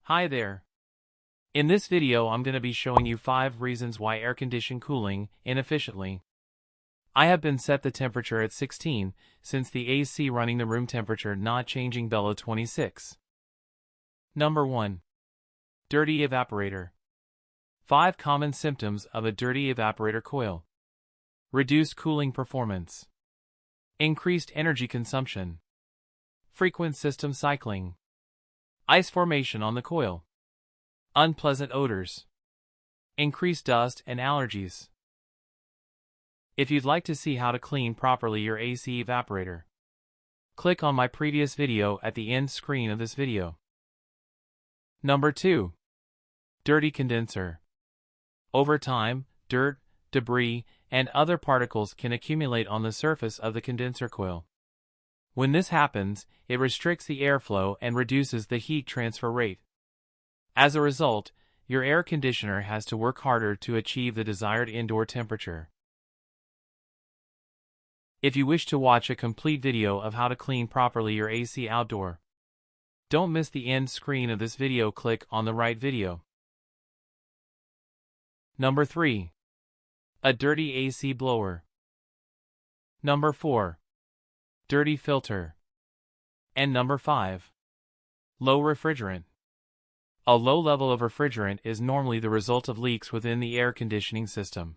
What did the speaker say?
Hi there. In this video I'm going to be showing you 5 reasons why air condition cooling inefficiently. I have been set the temperature at 16, since the AC running the room temperature not changing below 26. Number 1. Dirty evaporator. 5 common symptoms of a dirty evaporator coil. Reduced cooling performance. Increased energy consumption. Frequent system cycling. Ice formation on the coil. Unpleasant odors. Increased dust and allergies. If you'd like to see how to clean properly your AC evaporator, click on my previous video at the end screen of this video. Number 2. Dirty condenser. Over time, dirt, debris, and other particles can accumulate on the surface of the condenser coil. When this happens, it restricts the airflow and reduces the heat transfer rate. As a result, your air conditioner has to work harder to achieve the desired indoor temperature. If you wish to watch a complete video of how to clean properly your AC outdoor, don't miss the end screen of this video. Click on the right video. Number 3. A dirty AC blower. Number 4. Dirty filter. And number 5. Low refrigerant. A low level of refrigerant is normally the result of leaks within the air conditioning system.